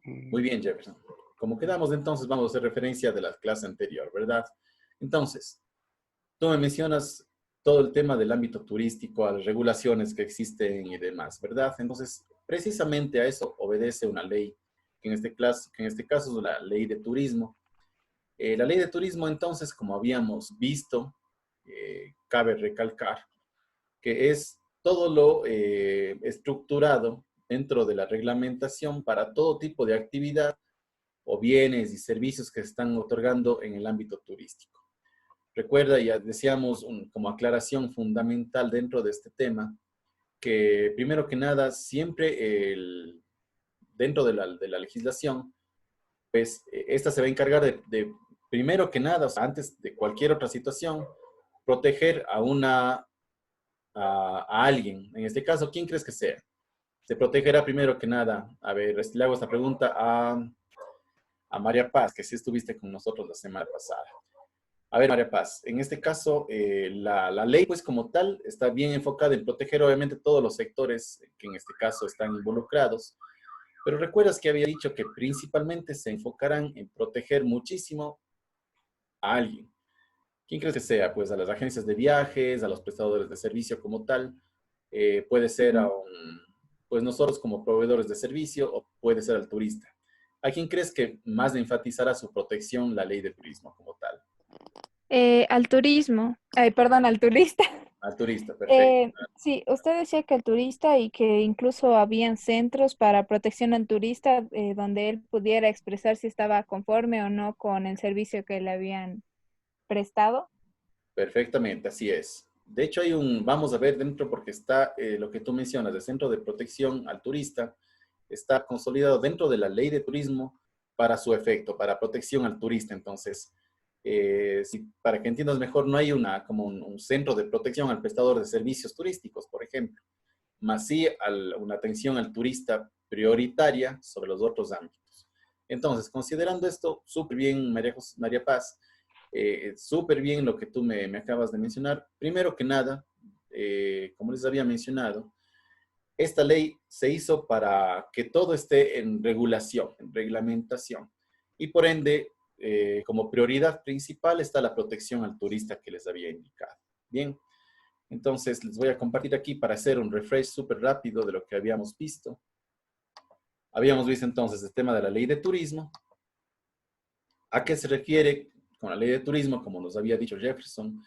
Muy bien, Jefferson. Como quedamos entonces, vamos a hacer referencia de la clase anterior, ¿verdad? Entonces, tú me mencionas todo el tema del ámbito turístico, a las regulaciones que existen y demás, ¿verdad? Entonces, precisamente a eso obedece una ley, que en este caso es la ley de turismo. La ley de turismo, entonces, como habíamos visto, cabe recalcar que es todo lo estructurado dentro de la reglamentación para todo tipo de actividad o bienes y servicios que se están otorgando en el ámbito turístico. Recuerda, ya decíamos como aclaración fundamental dentro de este tema, que primero que nada, siempre dentro de la legislación, pues esta se va a encargar primero que nada, o sea, antes de cualquier otra situación, proteger a alguien. En este caso, ¿quién crees que sea? Se protegerá primero que nada. A ver, le hago esta pregunta a María Paz, que sí estuviste con nosotros la semana pasada. A ver, María Paz, en este caso, la ley, pues como tal, está bien enfocada en proteger obviamente todos los sectores que en este caso están involucrados, pero recuerdas que había dicho que principalmente se enfocarán en proteger muchísimo a alguien. ¿Quién crees que sea? Pues a las agencias de viajes, a los prestadores de servicio como tal, puede ser pues nosotros como proveedores de servicio o puede ser al turista. ¿A quién crees que más le enfatizará su protección la ley de turismo como tal? Al turismo, ay, perdón, al turista. Al turista, perfecto. Sí, usted decía que el turista y que incluso habían centros para protección al turista donde él pudiera expresar si estaba conforme o no con el servicio que le habían prestado. Perfectamente, así es. De hecho, vamos a ver dentro porque está lo que tú mencionas, el Centro de Protección al Turista, está consolidado dentro de la ley de turismo para su efecto, para protección al turista. Entonces, para que entiendas mejor, no hay como un centro de protección al prestador de servicios turísticos, por ejemplo, más sí una atención al turista prioritaria sobre los otros ámbitos. Entonces, considerando esto, súper bien, María Paz, súper bien lo que tú me acabas de mencionar. Primero que nada, como les había mencionado, esta ley se hizo para que todo esté en regulación, en reglamentación. Y por ende, como prioridad principal está la protección al turista que les había indicado. Bien, entonces les voy a compartir aquí para hacer un refresh súper rápido de lo que habíamos visto. Habíamos visto entonces el tema de la ley de turismo. ¿A qué se refiere con la ley de turismo? Como nos había dicho Jefferson,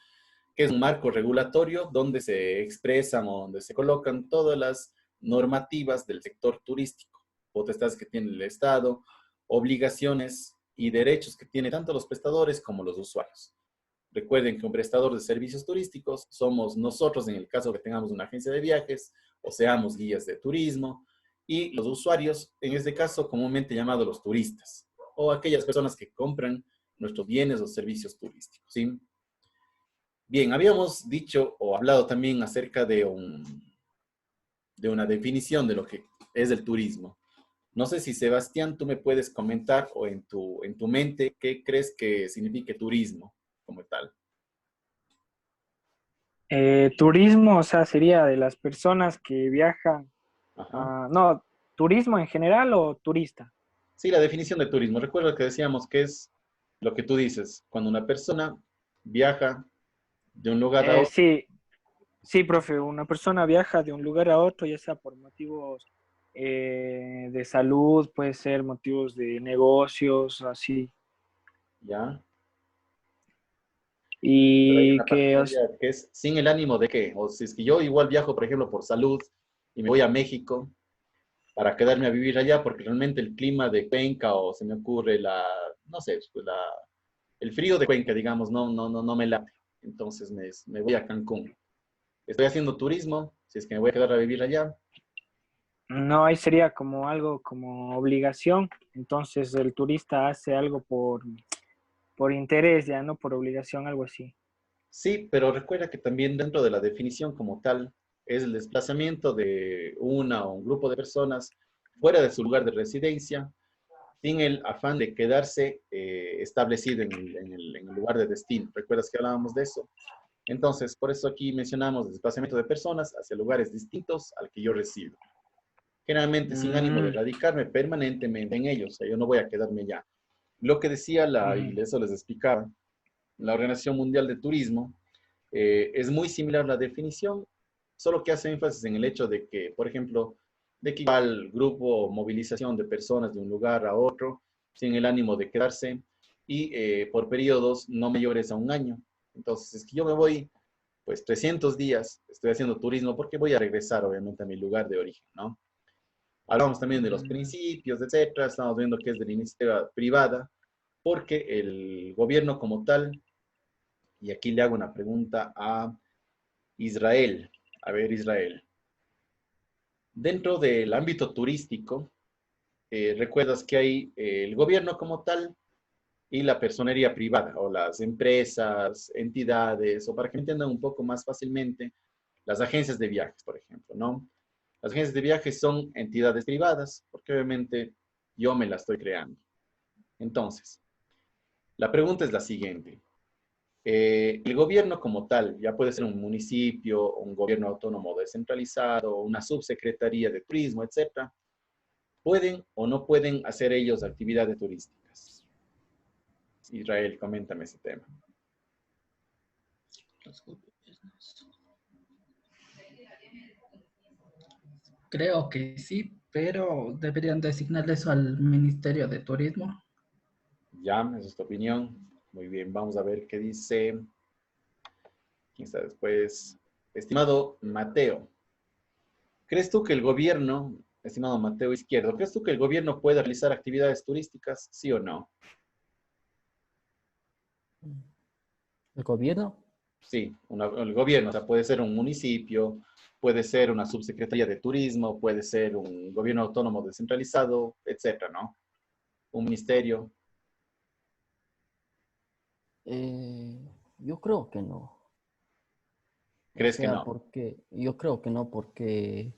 que es un marco regulatorio donde se expresan o donde se colocan todas las normativas del sector turístico, potestades que tiene el Estado, obligaciones y derechos que tienen tanto los prestadores como los usuarios. Recuerden que un prestador de servicios turísticos somos nosotros en el caso que tengamos una agencia de viajes o seamos guías de turismo, y los usuarios, en este caso comúnmente llamados los turistas o aquellas personas que compran nuestros bienes o servicios turísticos, ¿sí? Bien, habíamos dicho o hablado también acerca de una definición de lo que es el turismo. No sé si, Sebastián, tú me puedes comentar o en tu mente qué crees que signifique turismo como tal. Turismo, o sea, sería de las personas que viajan Ajá. no, turismo en general o turista. Sí, la definición de turismo. Recuerda que decíamos que es lo que tú dices, cuando una persona viaja de un lugar a otro. Sí, sí, profe, una persona viaja de un lugar a otro, ya sea por motivos de salud, puede ser motivos de negocios, así. ¿Ya? Pero hay Y una particularidad que es sin el ánimo de qué. O si es que yo igual viajo, por ejemplo, por salud y me voy a México para quedarme a vivir allá, porque realmente el clima de Cuenca o se me ocurre no sé, pues el frío de Cuenca, digamos, no me late. Entonces me voy a Cancún. Estoy haciendo turismo, si es que me voy a quedar a vivir allá. no, ahí sería como algo como obligación. Entonces el turista hace algo por interés, ya no por obligación, algo así. Sí, pero recuerda que también dentro de la definición como tal es el desplazamiento de una o un grupo de personas fuera de su lugar de residencia sin el afán de quedarse establecido en el lugar de destino. ¿Recuerdas que hablábamos de eso? Entonces, por eso aquí mencionamos el desplazamiento de personas hacia lugares distintos al que yo resido. ¿Ok? generalmente sin ánimo de radicarme permanentemente en ellos. O sea, yo no voy a quedarme ya. Lo que decía y eso les explicaba, la Organización Mundial de Turismo, es muy similar la definición, solo que hace énfasis en el hecho de que, por ejemplo, de que igual grupo o movilización de personas de un lugar a otro, sin el ánimo de quedarse, y por periodos no mayores a un año. Entonces, es que yo me voy, pues 300 días, estoy haciendo turismo porque voy a regresar, obviamente, a mi lugar de origen, ¿no? Hablamos también de los principios, etcétera. Estamos viendo que es de la iniciativa privada, porque el gobierno como tal, y aquí le hago una pregunta a Israel. A ver, Israel. Dentro del ámbito turístico, recuerdas que hay el gobierno como tal y la personería privada, o las empresas, entidades, o para que me entiendan un poco más fácilmente, las agencias de viajes, por ejemplo, ¿no? Las agencias de viajes son entidades privadas, porque obviamente yo me las estoy creando. Entonces, la pregunta es la siguiente. El gobierno como tal, ya puede ser un municipio, un gobierno autónomo descentralizado, una subsecretaría de turismo, etcétera, ¿pueden o no pueden hacer ellos actividades turísticas? Israel, coméntame ese tema. Los gobiernos. Creo que sí, pero deberían designarle eso al Ministerio de Turismo. Ya, esa es tu opinión. Muy bien, vamos a ver qué dice. ¿Quién está después? Estimado Mateo, ¿crees tú que el gobierno, estimado Mateo Izquierdo, ¿crees tú que el gobierno puede realizar actividades turísticas, sí o no? ¿El gobierno? Sí, el gobierno, o sea, puede ser un municipio, puede ser una subsecretaría de turismo, puede ser un gobierno autónomo descentralizado, etcétera, ¿no? Un ministerio. Yo creo que no. O ¿Crees que sea, no? porque yo creo que no, porque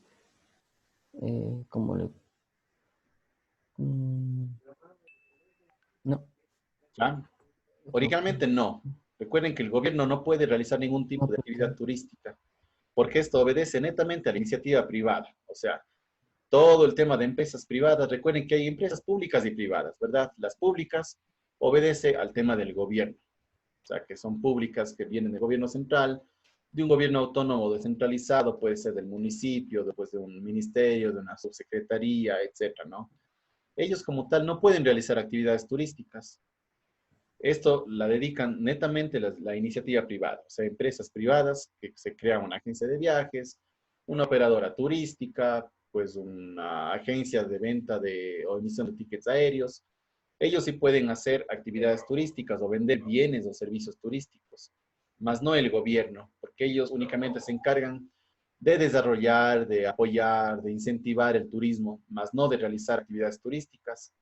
como le... mm, no, ¿Ya? yo creo que Originalmente no. Recuerden que el gobierno no puede realizar ningún tipo no, de actividad porque turística, porque esto obedece netamente a la iniciativa privada. O sea, todo el tema de empresas privadas, recuerden que hay empresas públicas y privadas, ¿verdad? Las públicas obedece al tema del gobierno, o sea, que son públicas que vienen del gobierno central, de un gobierno autónomo descentralizado, puede ser del municipio, después de un ministerio, de una subsecretaría, etcétera, ¿no? Ellos como tal no pueden realizar actividades turísticas. Esto la dedican netamente la iniciativa privada, o sea, empresas privadas que se crean una agencia de viajes, una operadora turística, pues una agencia de venta o emisión de tickets aéreos. Ellos sí pueden hacer actividades turísticas o vender bienes o servicios turísticos, más no el gobierno, porque ellos únicamente se encargan de desarrollar, de apoyar, de incentivar el turismo, más no de realizar actividades turísticas,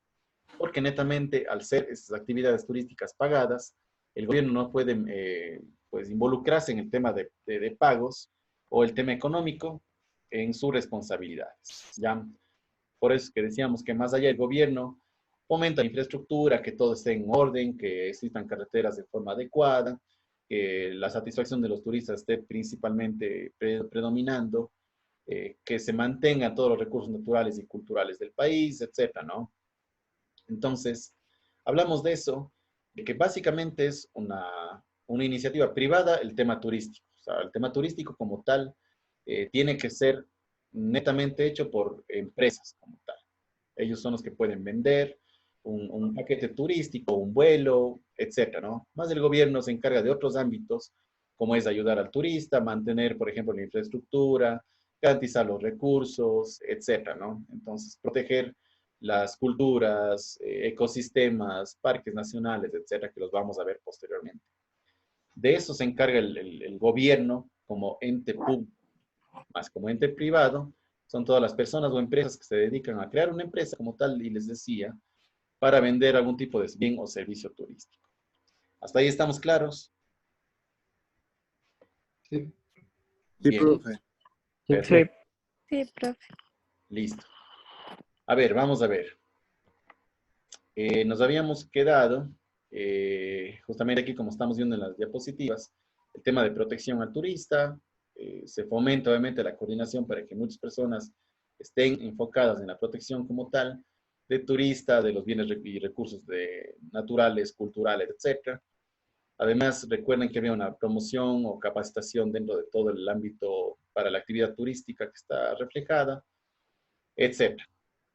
porque netamente al ser esas actividades turísticas pagadas, el gobierno no puede pues involucrarse en el tema de pagos o el tema económico en sus responsabilidades. ¿Ya? Por eso que decíamos que más allá del gobierno fomenta la infraestructura, que todo esté en orden, que existan carreteras de forma adecuada, que la satisfacción de los turistas esté principalmente predominando, que se mantengan todos los recursos naturales y culturales del país, etcétera, ¿no? Entonces, hablamos de eso, de que básicamente es una iniciativa privada el tema turístico. O sea, el tema turístico como tal tiene que ser netamente hecho por empresas como tal. Ellos son los que pueden vender un paquete turístico, un vuelo, etcétera, ¿no? Más el gobierno se encarga de otros ámbitos, como es ayudar al turista, mantener, por ejemplo, la infraestructura, garantizar los recursos, etcétera, ¿no? Entonces, proteger las culturas, ecosistemas, parques nacionales, etcétera, que los vamos a ver posteriormente. De eso se encarga el gobierno como ente público, más como ente privado, son todas las personas o empresas que se dedican a crear una empresa como tal, y les decía, para vender algún tipo de bien o servicio turístico. ¿Hasta ahí estamos claros? Sí, sí, Bien, profe. Sí. perfecto, Sí, profe. listo. A ver, vamos a ver. Nos habíamos quedado, justamente aquí como estamos viendo en las diapositivas, el tema de protección al turista, se fomenta obviamente la coordinación para que muchas personas estén enfocadas en la protección como tal de turista, de los bienes y recursos naturales, culturales, etc. Además, recuerden que había una promoción o capacitación dentro de todo el ámbito para la actividad turística que está reflejada, etc.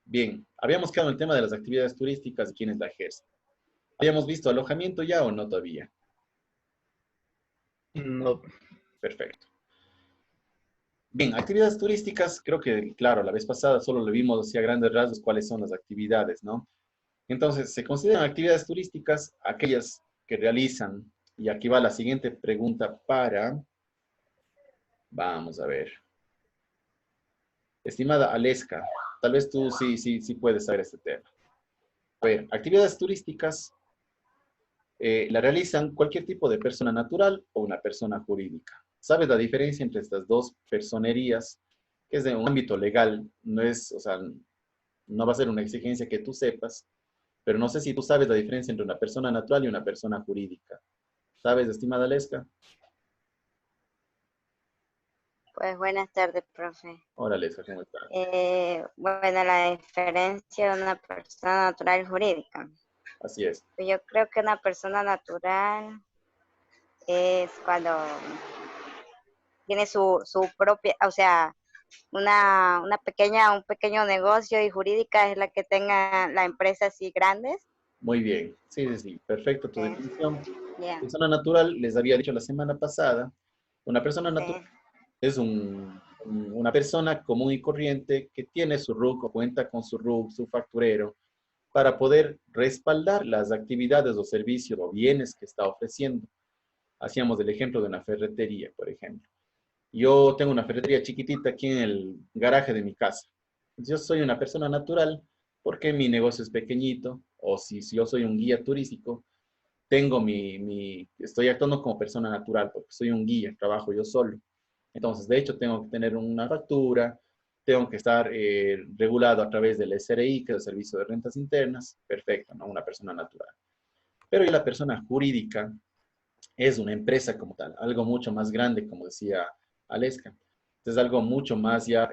Bien, habíamos quedado en el tema de las actividades turísticas y quiénes la ejercen. ¿Habíamos visto alojamiento ya o no todavía? No. Perfecto. Bien, actividades turísticas, creo que, claro, la vez pasada solo le vimos así a grandes rasgos cuáles son las actividades, ¿no? Entonces, se consideran actividades turísticas aquellas que realizan, y aquí va la siguiente pregunta vamos a ver. Estimada Aleska, tal vez tú sí puedes saber este tema. A ver, actividades turísticas la realizan cualquier tipo de persona natural o una persona jurídica. ¿Sabes la diferencia entre estas dos personerías? Que es de un ámbito legal, no es, o sea, no va a ser una exigencia que tú sepas, pero no sé si tú sabes la diferencia entre una persona natural y una persona jurídica. ¿Sabes, estimada Aleska? Pues buenas tardes, profe. Hola, Aleska, ¿cómo estás? Bueno, la diferencia de una persona natural y jurídica. Así es. Pues yo creo que una persona natural es cuando tiene su propia, o sea, un pequeño negocio, y jurídica es la que tenga la empresa así grandes. Muy bien. Sí. Perfecto tu definición. Yeah. Persona natural, les había dicho la semana pasada, una persona natural Sí. es una persona común y corriente que tiene su RUC o cuenta con su RUC, su facturero, para poder respaldar las actividades o servicios o bienes que está ofreciendo. Hacíamos el ejemplo de una ferretería, por ejemplo. Yo tengo una ferretería chiquitita aquí en el garaje de mi casa. Yo soy una persona natural porque mi negocio es pequeñito, o si yo soy un guía turístico, estoy actuando como persona natural porque soy un guía, trabajo yo solo. Entonces, de hecho, tengo que tener una factura, tengo que estar regulado a través del SRI, que es el Servicio de Rentas Internas. Perfecto, ¿no? Una persona natural. Pero ya la persona jurídica es una empresa como tal, algo mucho más grande, como decía Aleska. Es algo mucho más ya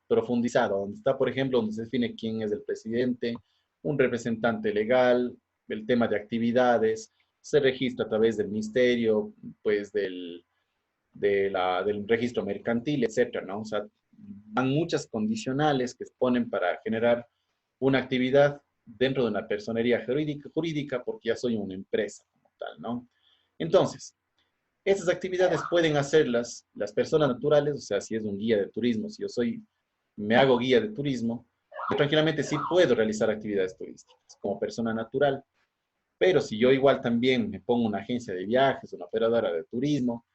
profundizado, donde está, por ejemplo, donde se define quién es el presidente, un representante legal, el tema de actividades, se registra a través del ministerio, pues del registro mercantil, etcétera, ¿no? O sea, van muchas condicionales que se ponen para generar una actividad dentro de una personería jurídica porque ya soy una empresa como tal, ¿no? Entonces, estas actividades pueden hacerlas las personas naturales, o sea, si es un guía de turismo, si me hago guía de turismo, yo tranquilamente sí puedo realizar actividades turísticas como persona natural, pero si yo igual también me pongo una agencia de viajes, una operadora de turismo,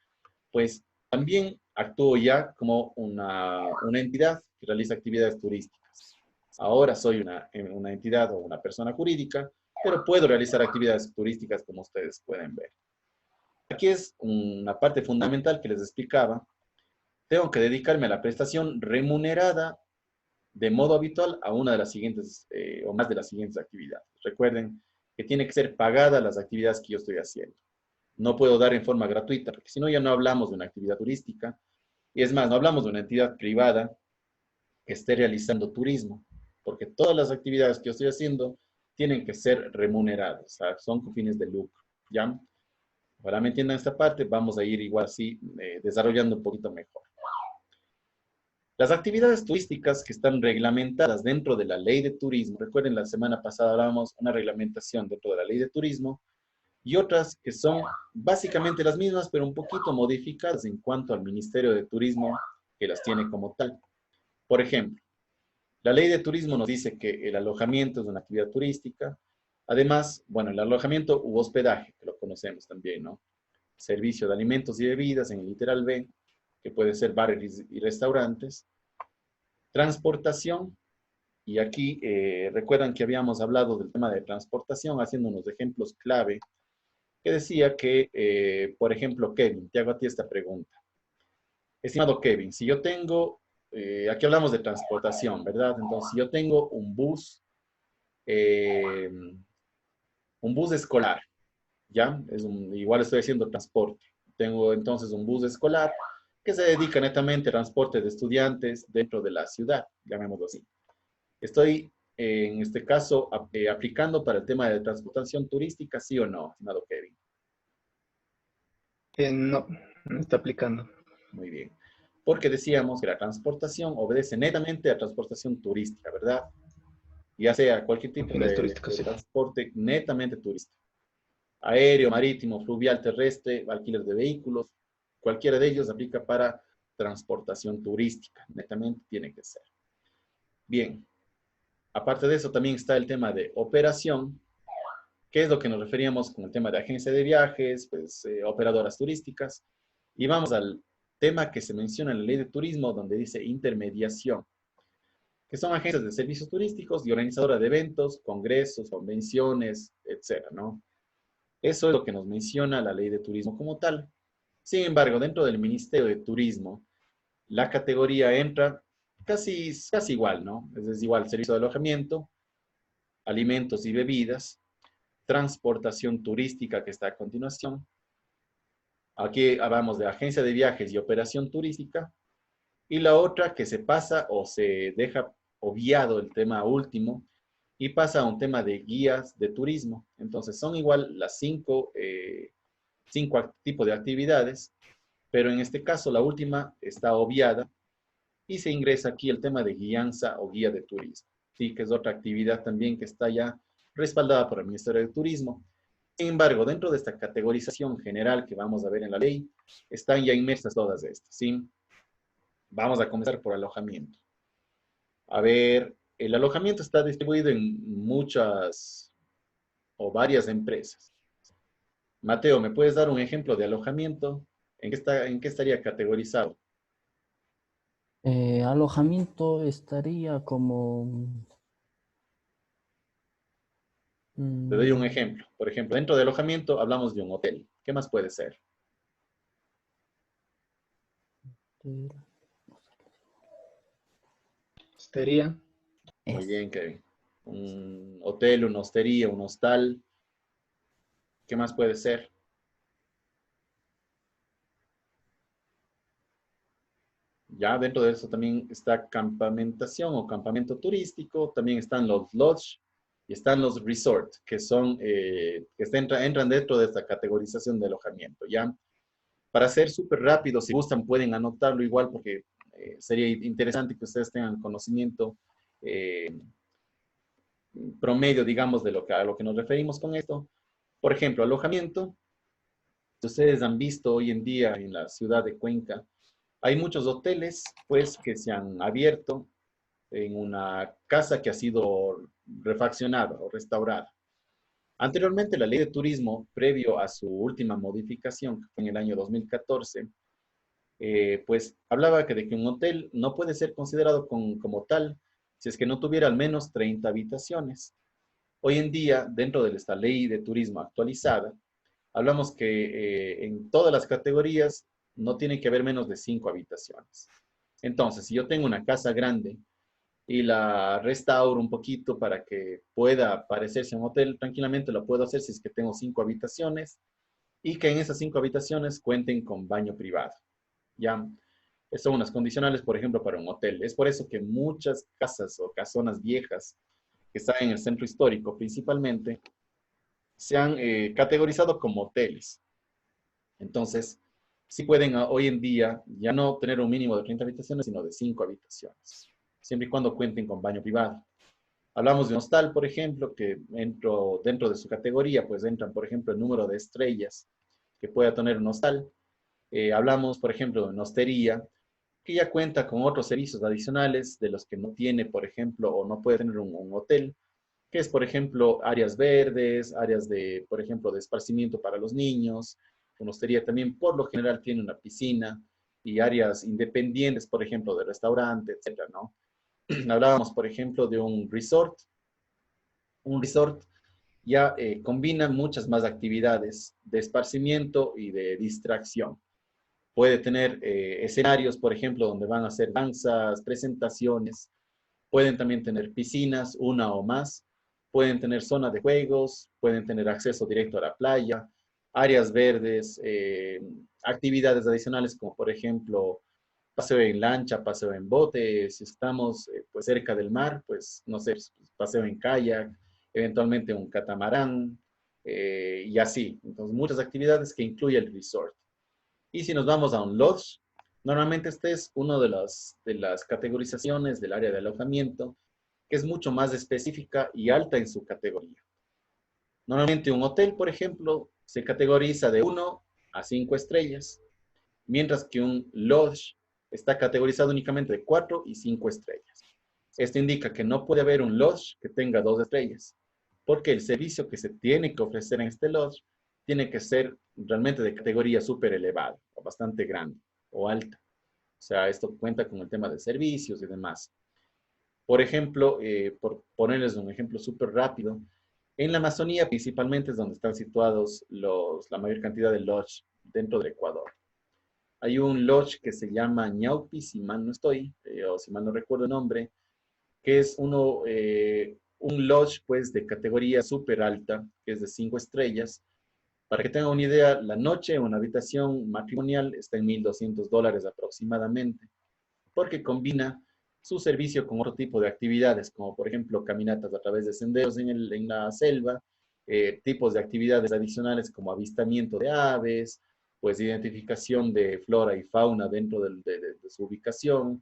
pues también actúo ya como una entidad que realiza actividades turísticas. Ahora soy una entidad o una persona jurídica, pero puedo realizar actividades turísticas como ustedes pueden ver. Aquí es una parte fundamental que les explicaba. Tengo que dedicarme a la prestación remunerada de modo habitual a una de las siguientes o más de las siguientes actividades. Recuerden que tiene que ser pagada las actividades que yo estoy haciendo. No puedo dar en forma gratuita, porque si no ya no hablamos de una actividad turística. Y es más, no hablamos de una entidad privada que esté realizando turismo, porque todas las actividades que yo estoy haciendo tienen que ser remuneradas, o sea, son con fines de lucro, ¿ya? Ahora me entiendan esta parte, vamos a ir igual así desarrollando un poquito mejor. Las actividades turísticas que están reglamentadas dentro de la ley de turismo, recuerden la semana pasada hablábamos una reglamentación dentro de la ley de turismo, y otras que son básicamente las mismas, pero un poquito modificadas en cuanto al Ministerio de Turismo que las tiene como tal. Por ejemplo, la ley de turismo nos dice que el alojamiento es una actividad turística. Además, bueno, el alojamiento u hospedaje, que lo conocemos también, ¿no? Servicio de alimentos y bebidas en el literal B, que puede ser bares y restaurantes. Transportación, y aquí recuerdan que habíamos hablado del tema de transportación haciendo unos ejemplos clave que decía que, por ejemplo, Kevin, te hago a ti esta pregunta. Estimado Kevin, si yo tengo, aquí hablamos de transportación, ¿verdad? Entonces, si yo tengo eh, un bus escolar, ¿ya? Igual estoy haciendo transporte. Tengo entonces un bus escolar que se dedica netamente al transporte de estudiantes dentro de la ciudad, llamémoslo así. Estoy, en este caso, aplicando para el tema de transportación turística, ¿sí o no, estimado Kevin? No, no está aplicando. Muy bien. Porque decíamos que la transportación obedece netamente a transportación turística, ¿verdad? Ya sea cualquier tipo Fines de turísticos, sí. transporte netamente turístico. Aéreo, marítimo, fluvial, terrestre, alquiler de vehículos, cualquiera de ellos aplica para transportación turística. Netamente tiene que ser. Bien. Aparte de eso, también está el tema de operación, que es lo que nos referíamos con el tema de agencia de viajes, pues, operadoras turísticas. Y vamos al tema que se menciona en la ley de turismo, donde dice intermediación, que son agencias de servicios turísticos y organizadoras de eventos, congresos, convenciones, etcétera, ¿no? Eso es lo que nos menciona la ley de turismo como tal. Sin embargo, dentro del Ministerio de Turismo, la categoría entra casi igual, ¿no? Es igual, servicio de alojamiento, alimentos y bebidas, transportación turística que está a continuación. Aquí hablamos de agencia de viajes y operación turística. Y la otra que se pasa o se deja obviado el tema último y pasa a un tema de guías de turismo. Entonces son igual las cinco tipos de actividades, pero en este caso la última está obviada y se ingresa aquí el tema de guianza o guía de turismo. Sí, que es otra actividad también que está ya respaldada por el Ministerio de Turismo. Sin embargo, dentro de esta categorización general que vamos a ver en la ley, están ya inmersas todas estas, ¿sí? Vamos a comenzar por alojamiento. A ver, el alojamiento está distribuido en muchas o varias empresas. Mateo, ¿me puedes dar un ejemplo de alojamiento? ¿En qué estaría categorizado? Alojamiento estaría como... Te doy un mm, ejemplo. Por ejemplo, dentro de alojamiento hablamos de un hotel. ¿Qué más puede ser? Hostería. Muy es- bien, Kevin. Un hotel, una hostería, un hostal. ¿Qué más puede ser? Ya dentro de eso también está campamentación o campamento turístico. También están los lodge y están los resorts, que son, entran dentro de esta categorización de alojamiento, ¿ya? Para ser súper rápido, si gustan, pueden anotarlo igual porque sería interesante que ustedes tengan conocimiento eh, promedio, digamos, de a lo que nos referimos con esto. Por ejemplo, alojamiento. Ustedes han visto hoy en día en la ciudad de Cuenca, hay muchos hoteles, pues, que se han abierto en una casa que ha sido refaccionada o restaurada. Anteriormente, la ley de turismo, previo a su última modificación, que fue en el año 2014, pues hablaba de que un hotel no puede ser considerado como tal si es que no tuviera al menos 30 habitaciones. Hoy en día, dentro de esta ley de turismo actualizada, hablamos que en todas las categorías no tiene que haber menos de 5 habitaciones. Entonces, si yo tengo una casa grande y la restauro un poquito para que pueda parecerse a un hotel, tranquilamente lo puedo hacer si es que tengo 5 habitaciones y que en esas 5 habitaciones cuenten con baño privado. ¿Ya? Son unas condicionales, por ejemplo, para un hotel. Es por eso que muchas casas o casonas viejas que están en el centro histórico principalmente, se han categorizado como hoteles. Entonces, sí pueden hoy en día ya no tener un mínimo de 30 habitaciones, sino de 5 habitaciones, siempre y cuando cuenten con baño privado. Hablamos de un hostal, por ejemplo, que dentro de su categoría, pues entran, por ejemplo, el número de estrellas que pueda tener un hostal. Hablamos, por ejemplo, de una hostería, que ya cuenta con otros servicios adicionales de los que no tiene, por ejemplo, o no puede tener un hotel, que es, por ejemplo, áreas verdes, áreas de, por ejemplo, de esparcimiento para los niños. Una hostería también, por lo general, tiene una piscina y áreas independientes, por ejemplo, de restaurante, etcétera, ¿no? Hablábamos, por ejemplo, de un resort. Un resort ya combina muchas más actividades de esparcimiento y de distracción. Puede tener escenarios, por ejemplo, donde van a hacer danzas, presentaciones. Pueden también tener piscinas, una o más. Pueden tener zonas de juegos, pueden tener acceso directo a la playa. áreas verdes, actividades adicionales como por ejemplo paseo en lancha, paseo en bote, si estamos pues cerca del mar, pues no sé, paseo en kayak, eventualmente un catamarán y así. Entonces muchas actividades que incluye el resort. Y si nos vamos a un lodge, normalmente este es uno de las categorizaciones del área de alojamiento que es mucho más específica y alta en su categoría. Normalmente un hotel, por ejemplo, se categoriza de 1 a 5 estrellas, mientras que un lodge está categorizado únicamente de 4 y 5 estrellas. Esto indica que no puede haber un lodge que tenga 2 estrellas, porque el servicio que se tiene que ofrecer en este lodge tiene que ser realmente de categoría súper elevada, o bastante grande, o alta. O sea, esto cuenta con el tema de servicios y demás. Por ejemplo, por ponerles un ejemplo súper rápido, en la Amazonía principalmente es donde están situados la mayor cantidad de lodge dentro del Ecuador. Hay un lodge que se llama Ñaupi, si mal no estoy, o si mal no recuerdo el nombre, que es un lodge pues de categoría súper alta, que es de 5 estrellas. Para que tengan una idea, la noche en una habitación matrimonial está en $1,200 aproximadamente, porque combina su servicio con otro tipo de actividades, como por ejemplo caminatas a través de senderos en la selva, tipos de actividades adicionales como avistamiento de aves, pues identificación de flora y fauna dentro de su ubicación,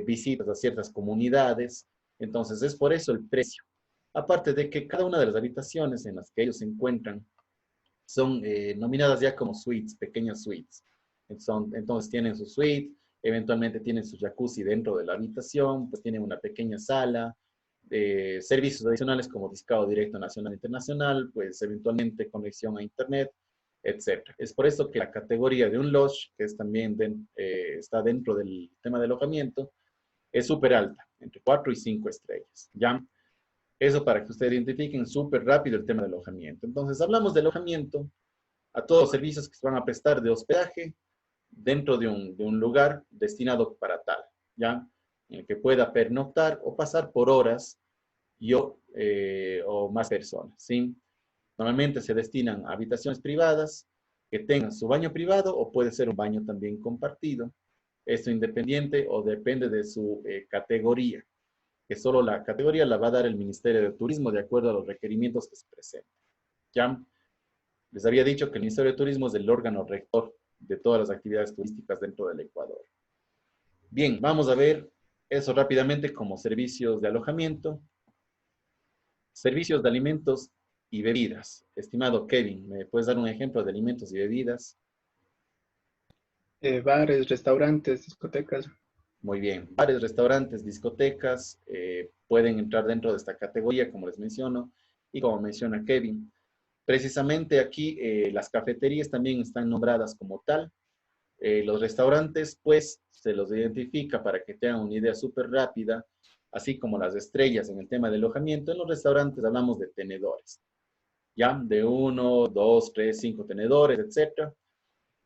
visitas a ciertas comunidades. Entonces es por eso el precio. Aparte de que cada una de las habitaciones en las que ellos se encuentran son nominadas ya como suites, pequeñas suites. Entonces tienen su suite, eventualmente tienen su jacuzzi dentro de la habitación, pues tienen una pequeña sala, servicios adicionales como discado directo nacional e internacional, pues eventualmente conexión a internet, etc. Es por eso que la categoría de un lodge, que es también está dentro del tema de alojamiento, es súper alta, entre 4 y 5 estrellas, ¿ya? Eso para que ustedes identifiquen súper rápido el tema de alojamiento. Entonces, hablamos de alojamiento a todos los servicios que se van a prestar de hospedaje dentro de un lugar destinado para tal, ¿ya? En el que pueda pernoctar o pasar por horas o más personas, ¿sí? Normalmente se destinan a habitaciones privadas que tengan su baño privado o puede ser un baño también compartido. Esto independiente o depende de su categoría, que solo la categoría la va a dar el Ministerio de Turismo de acuerdo a los requerimientos que se presenten. ¿Ya? Les había dicho que el Ministerio de Turismo es el órgano rector de todas las actividades turísticas dentro del Ecuador. Bien, vamos a ver eso rápidamente como servicios de alojamiento. Servicios de alimentos y bebidas. Estimado Kevin, ¿me puedes dar un ejemplo de alimentos y bebidas? Bares, restaurantes, discotecas. Muy bien. Bares, restaurantes, discotecas pueden entrar dentro de esta categoría, como les menciono, y como menciona Kevin. Precisamente aquí las cafeterías también están nombradas como tal. Los restaurantes, pues, se los identifica para que tengan una idea súper rápida, así como las estrellas en el tema de alojamiento. En los restaurantes hablamos de tenedores, ¿ya? De 1, 2, 3, 5 tenedores, etc.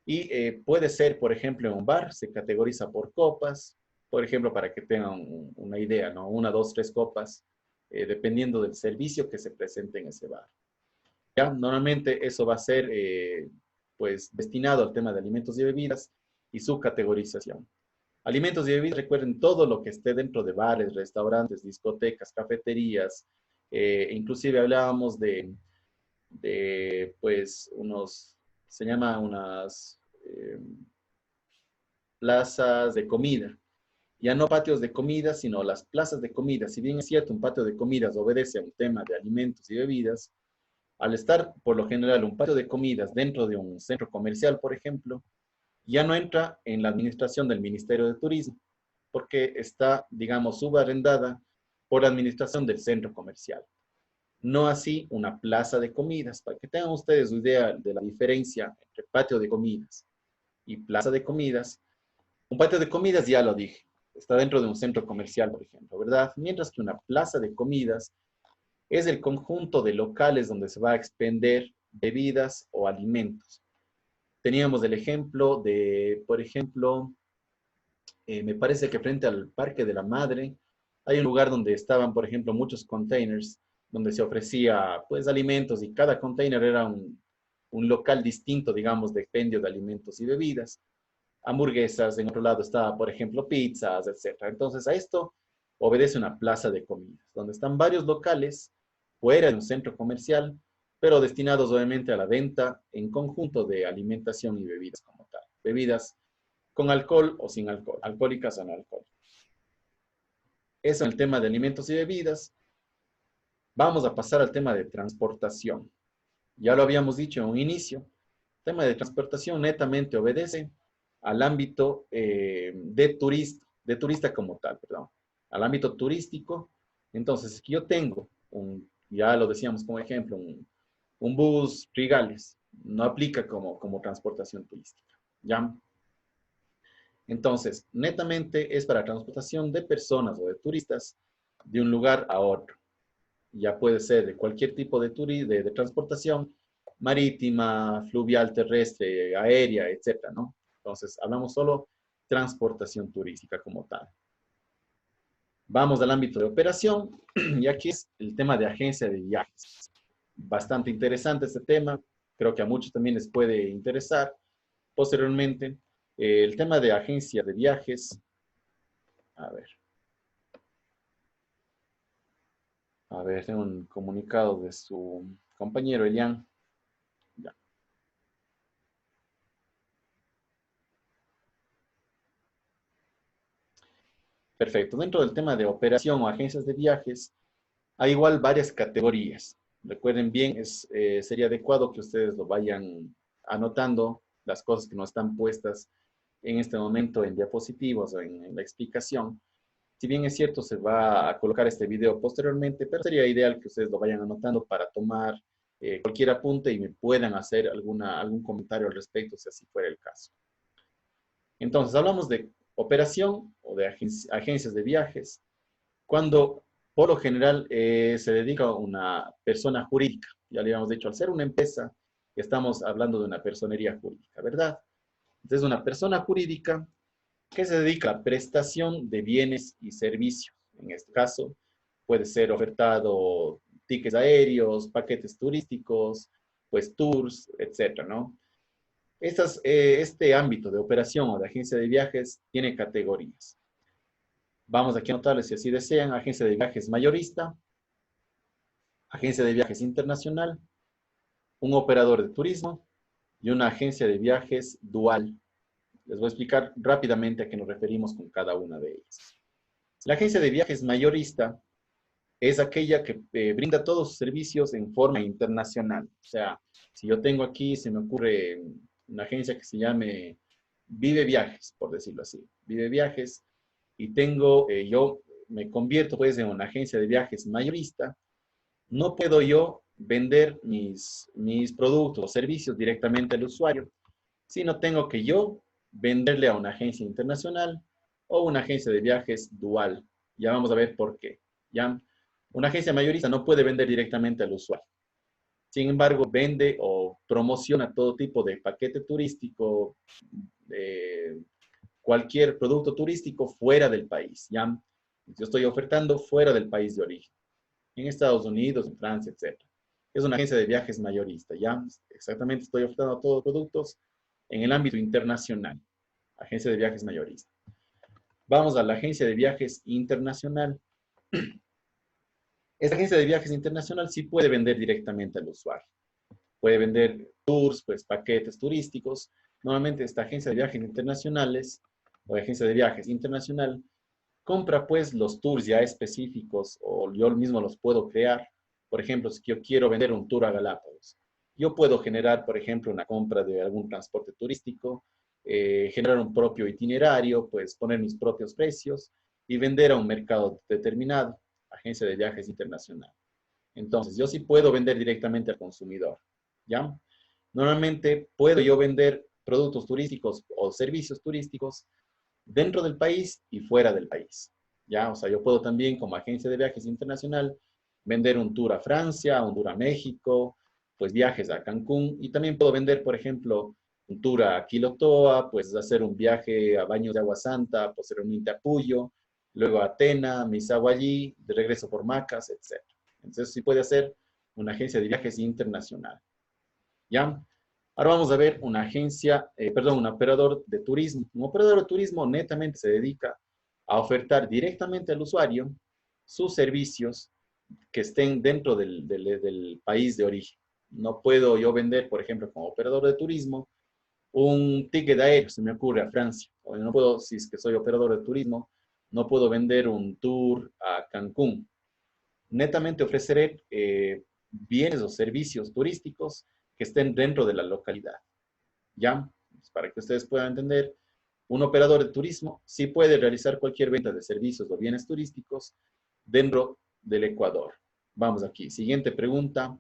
Y puede ser, por ejemplo, en un bar, se categoriza por copas, por ejemplo, para que tengan una idea, ¿no? 1, 2, 3 copas, dependiendo del servicio que se presente en ese bar. ¿Ya? Normalmente eso va a ser, pues, destinado al tema de alimentos y bebidas y su categorización. Alimentos y bebidas, recuerden todo lo que esté dentro de bares, restaurantes, discotecas, cafeterías, inclusive hablábamos pues, se llama unas plazas de comida. Ya no patios de comida, sino las plazas de comida. Si bien es cierto, un patio de comidas obedece a un tema de alimentos y bebidas, al estar, por lo general, un patio de comidas dentro de un centro comercial, por ejemplo, ya no entra en la administración del Ministerio de Turismo, porque está, digamos, subarrendada por la administración del centro comercial. No así una plaza de comidas, para que tengan ustedes una idea de la diferencia entre patio de comidas y plaza de comidas. Un patio de comidas, ya lo dije, está dentro de un centro comercial, por ejemplo, ¿verdad? Mientras que una plaza de comidas es el conjunto de locales donde se va a expender bebidas o alimentos. Teníamos el ejemplo de, por ejemplo, me parece que frente al Parque de la Madre hay un lugar donde estaban, por ejemplo, muchos containers donde se ofrecía, pues, alimentos y cada container era un local distinto, digamos, de expendio de alimentos y bebidas. Hamburguesas, en otro lado está, por ejemplo, pizzas, etc. Entonces, a esto obedece una plaza de comidas, donde están varios locales fuera de un centro comercial, pero destinados obviamente a la venta en conjunto de alimentación y bebidas como tal. Bebidas con alcohol o sin alcohol, alcohólicas o no alcohólicas. Eso en el tema de alimentos y bebidas. Vamos a pasar al tema de transportación. Ya lo habíamos dicho en un inicio. El tema de transportación netamente obedece al ámbito de turista como tal, perdón, al ámbito turístico. Entonces, si yo tengo ya lo decíamos como ejemplo, un bus Trigales, no aplica como transportación turística, ¿ya? Entonces, netamente es para transportación de personas o de turistas de un lugar a otro. Ya puede ser de cualquier tipo de transportación, marítima, fluvial, terrestre, aérea, etcétera, ¿no? Entonces, hablamos solo transportación turística como tal. Vamos al ámbito de operación, y aquí es el tema de agencia de viajes. Bastante interesante este tema, creo que a muchos también les puede interesar. Posteriormente, el tema de agencia de viajes, a ver, tengo un comunicado de su compañero Elian. Ya. Perfecto. Dentro del tema de operación o agencias de viajes, hay igual varias categorías. Recuerden bien, sería adecuado que ustedes lo vayan anotando, las cosas que no están puestas en este momento en diapositivas o en la explicación. Si bien es cierto, se va a colocar este video posteriormente, pero sería ideal que ustedes lo vayan anotando para tomar cualquier apunte y me puedan hacer algún comentario al respecto, si así fuera el caso. Entonces, hablamos de operación o de agencias de viajes, cuando por lo general se dedica a una persona jurídica. Ya le habíamos dicho, al ser una empresa, estamos hablando de una personería jurídica, ¿verdad? Entonces, una persona jurídica que se dedica a la prestación de bienes y servicios. En este caso, puede ser ofertado tickets aéreos, paquetes turísticos, pues tours, etcétera, ¿no? Este ámbito de operación o de agencia de viajes tiene categorías. Vamos aquí a anotarles, si así desean, agencia de viajes mayorista, agencia de viajes internacional, un operador de turismo y una agencia de viajes dual. Les voy a explicar rápidamente a qué nos referimos con cada una de ellas. La agencia de viajes mayorista es aquella que brinda todos sus servicios en forma internacional. O sea, si yo tengo aquí, se me ocurre una agencia que se llame Vive Viajes, por decirlo así. Vive Viajes, y yo me convierto pues en una agencia de viajes mayorista. No puedo yo vender mis productos o servicios directamente al usuario, sino tengo que yo venderle a una agencia internacional o una agencia de viajes dual. Ya vamos a ver por qué. ¿Ya? Una agencia mayorista no puede vender directamente al usuario. Sin embargo, vende o promociona todo tipo de paquete turístico, cualquier producto turístico fuera del país. ¿Ya? Yo estoy ofertando fuera del país de origen, en Estados Unidos, en Francia, etc. Es una agencia de viajes mayorista. ¿Ya? Exactamente, estoy ofertando todos los productos en el ámbito internacional. Agencia de viajes mayorista. Vamos a la agencia de viajes internacional. Esta agencia de viajes internacional sí puede vender directamente al usuario. Puede vender tours, pues paquetes turísticos. Normalmente esta agencia de viajes internacionales o agencia de viajes internacional compra pues los tours ya específicos o yo mismo los puedo crear. Por ejemplo, si yo quiero vender un tour a Galápagos, yo puedo generar, por ejemplo, una compra de algún transporte turístico, generar un propio itinerario, pues poner mis propios precios y vender a un mercado determinado, agencia de viajes internacional. Entonces, yo sí puedo vender directamente al consumidor, ¿ya? Normalmente puedo yo vender productos turísticos o servicios turísticos dentro del país y fuera del país, ¿ya? O sea, yo puedo también como agencia de viajes internacional vender un tour a Francia, un tour a México, pues viajes a Cancún, y también puedo vender, por ejemplo, un tour a Quilotoa, pues hacer un viaje a Baños de Agua Santa, posteriormente a Puyo, luego a Atena, Misaguallí, de regreso por Macas, etc. Entonces sí puede hacer una agencia de viajes internacional, ¿ya? Ahora vamos a ver una agencia, perdón, un operador de turismo. Un operador de turismo netamente se dedica a ofertar directamente al usuario sus servicios que estén dentro del país de origen. No puedo yo vender, por ejemplo, como operador de turismo, un ticket aéreo, se me ocurre, a Francia. O no puedo, si es que soy operador de turismo, no puedo vender un tour a Cancún. Netamente ofreceré bienes o servicios turísticos que estén dentro de la localidad. ¿Ya? Pues para que ustedes puedan entender, un operador de turismo sí puede realizar cualquier venta de servicios o bienes turísticos dentro del Ecuador. Vamos aquí. Siguiente pregunta,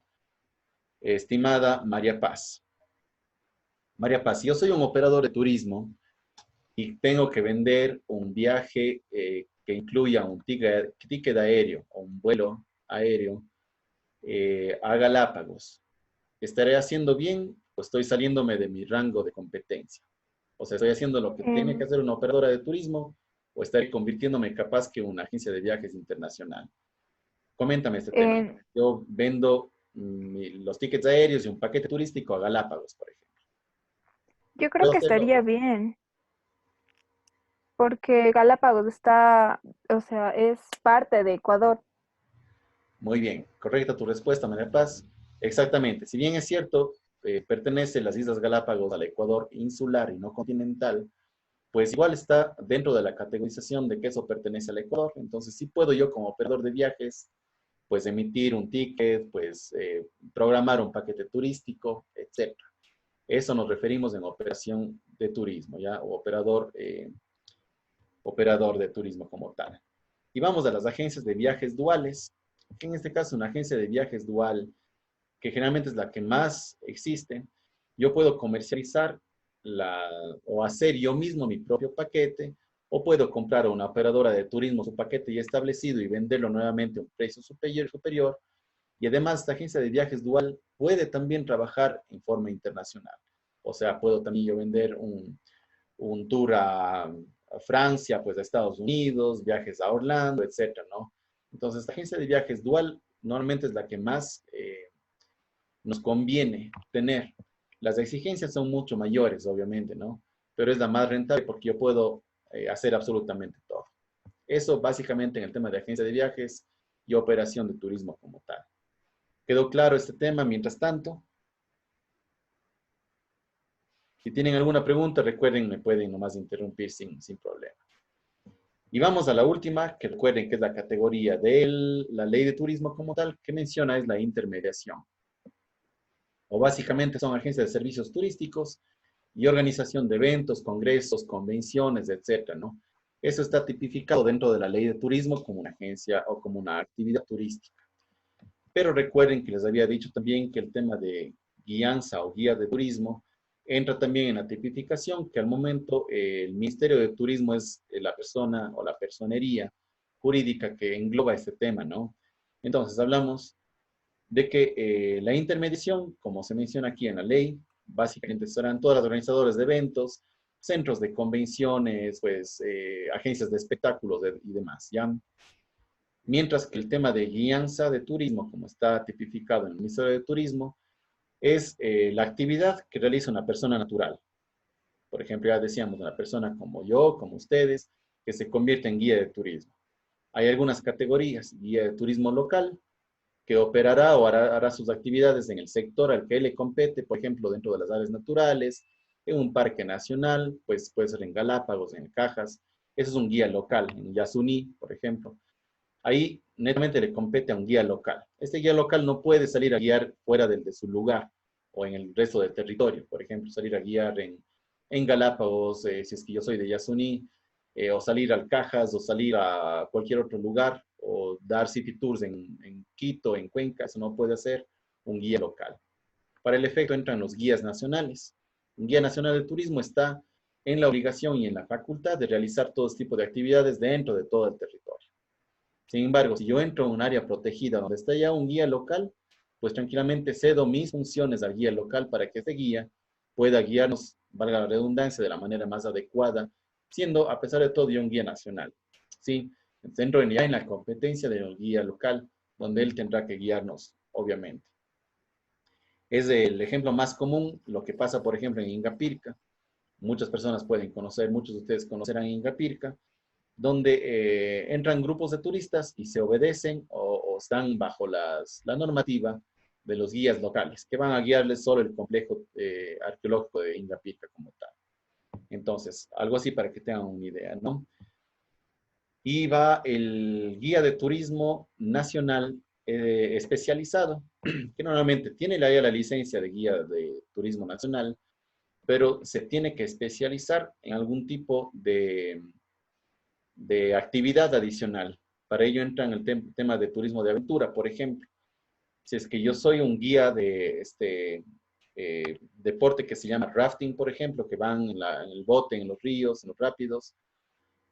estimada María Paz. María Paz, si yo soy un operador de turismo y tengo que vender un viaje que incluya un ticket aéreo o un vuelo aéreo a Galápagos, ¿estaré haciendo bien o estoy saliéndome de mi rango de competencia? O sea, ¿estoy haciendo lo que tiene que hacer una operadora de turismo o estaré convirtiéndome capaz que una agencia de viajes internacional? Coméntame este tema. Yo vendo los tickets aéreos y un paquete turístico a Galápagos, por ejemplo. Yo creo ¿Puedo que hacerlo? estaría bien, porque Galápagos está, o sea, es parte de Ecuador. Muy bien, correcta tu respuesta, María Paz. Exactamente. Si bien es cierto, pertenece las Islas Galápagos al Ecuador insular y no continental, pues igual está dentro de la categorización de que eso pertenece al Ecuador. Entonces sí puedo yo como operador de viajes, pues emitir un ticket, pues programar un paquete turístico, etc. Eso nos referimos en operación de turismo, ¿ya? O operador de turismo como tal. Y vamos a las agencias de viajes duales, que en este caso una agencia de viajes dual, que generalmente es la que más existe, yo puedo comercializar o hacer yo mismo mi propio paquete, o puedo comprar a una operadora de turismo su paquete ya establecido y venderlo nuevamente a un precio superior. Y además, esta agencia de viajes dual puede también trabajar en forma internacional. O sea, puedo también yo vender un tour a Francia, pues a Estados Unidos, viajes a Orlando, etcétera, ¿no? Entonces, esta agencia de viajes dual normalmente es la que más nos conviene tener. Las exigencias son mucho mayores, obviamente, ¿no? Pero es la más rentable porque yo puedo hacer absolutamente todo. Eso básicamente en el tema de agencia de viajes y operación de turismo como tal. ¿Quedó claro este tema? Mientras tanto, si tienen alguna pregunta, recuerden, me pueden nomás interrumpir sin problema. Y vamos a la última, que recuerden que es la categoría de la ley de turismo como tal, que menciona es la intermediación. O básicamente son agencias de servicios turísticos y organización de eventos, congresos, convenciones, etcétera, ¿no? Eso está tipificado dentro de la ley de turismo como una agencia o como una actividad turística. Pero recuerden que les había dicho también que el tema de guianza o guía de turismo entra también en la tipificación, que al momento el Ministerio de Turismo es la persona o la personería jurídica que engloba este tema, ¿no? Entonces hablamos de que la intermediación, como se menciona aquí en la ley, básicamente serán todas las organizadoras de eventos, centros de convenciones, pues agencias de espectáculos y demás, ¿ya? Mientras que el tema de guianza de turismo, como está tipificado en el Ministerio de Turismo, es la actividad que realiza una persona natural. Por ejemplo, ya decíamos, una persona como yo, como ustedes, que se convierte en guía de turismo. Hay algunas categorías: guía de turismo local, que operará o hará sus actividades en el sector al que le compete, por ejemplo, dentro de las áreas naturales, en un parque nacional, pues puede ser en Galápagos, en Cajas. Eso es un guía local, en Yasuní, por ejemplo. Ahí netamente le compete a un guía local. Este guía local no puede salir a guiar fuera de su lugar o en el resto del territorio. Por ejemplo, salir a guiar en Galápagos, si es que yo soy de Yasuní, o salir al Cajas, o salir a cualquier otro lugar, o dar city tours en Quito, en Cuenca. Eso no puede hacer un guía local. Para el efecto entran los guías nacionales. Un guía nacional de turismo está en la obligación y en la facultad de realizar todo este tipo de actividades dentro de todo el territorio. Sin embargo, si yo entro a un área protegida donde está ya un guía local, pues tranquilamente cedo mis funciones al guía local para que ese guía pueda guiarnos, valga la redundancia, de la manera más adecuada, siendo a pesar de todo yo un guía nacional. ¿Sí? Entro ya en la competencia del guía local, donde él tendrá que guiarnos, obviamente. Es el ejemplo más común, lo que pasa, por ejemplo, en Ingapirca. Muchas personas pueden conocer, muchos de ustedes conocerán Ingapirca, donde entran grupos de turistas y se obedecen o están bajo la normativa de los guías locales, que van a guiarles solo el complejo arqueológico de Ingapirca como tal. Entonces, algo así para que tengan una idea, ¿no? Y va el guía de turismo nacional especializado, que normalmente tiene la licencia de guía de turismo nacional, pero se tiene que especializar en algún tipo de actividad adicional. Para ello entran el tema de turismo de aventura, por ejemplo. Si es que yo soy un guía de deporte que se llama rafting, por ejemplo, que van en el bote, en los ríos, en los rápidos,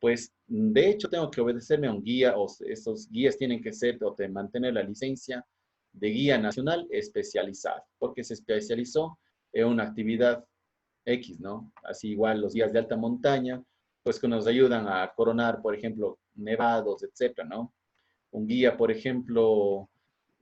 pues de hecho tengo que obedecerme a un guía, o esos guías tienen que ser o de mantener la licencia de guía nacional especializado, porque se especializó en una actividad X, ¿no? Así igual los guías de alta montaña, pues que nos ayudan a coronar, por ejemplo, nevados, etcétera, ¿no? Un guía, por ejemplo,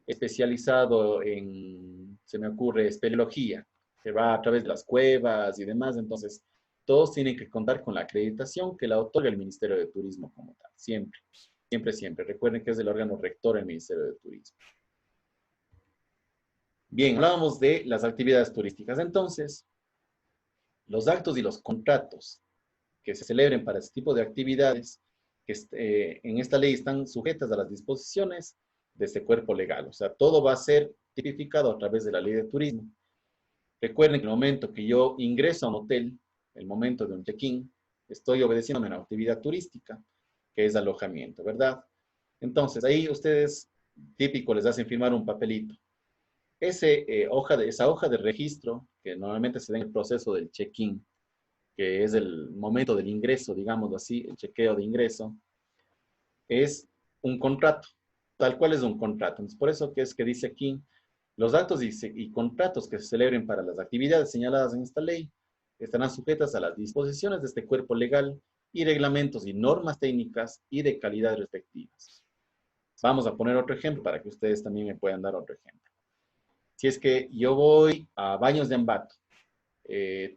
especializado en, se me ocurre, espeleología, que va a través de las cuevas y demás, entonces todos tienen que contar con la acreditación que la otorga el Ministerio de Turismo como tal, siempre, siempre, siempre. Recuerden que es el órgano rector del Ministerio de Turismo. Bien, hablábamos de las actividades turísticas, entonces, los actos y los contratos que se celebren para este tipo de actividades, que en esta ley están sujetas a las disposiciones de este cuerpo legal. O sea, todo va a ser tipificado a través de la ley de turismo. Recuerden que el momento que yo ingreso a un hotel, el momento de un check-in, estoy obedeciendo a una actividad turística, que es alojamiento, ¿verdad? Entonces, ahí ustedes, típico, les hacen firmar un papelito. Esa hoja de registro, que normalmente se da en el proceso del check-in, que es el momento del ingreso, digámoslo así, el chequeo de ingreso, es un contrato, tal cual es un contrato. Entonces, por eso que dice aquí, los actos y contratos que se celebren para las actividades señaladas en esta ley estarán sujetas a las disposiciones de este cuerpo legal y reglamentos y normas técnicas y de calidad respectivas. Vamos a poner otro ejemplo para que ustedes también me puedan dar otro ejemplo. Si es que yo voy a Baños de Ambato,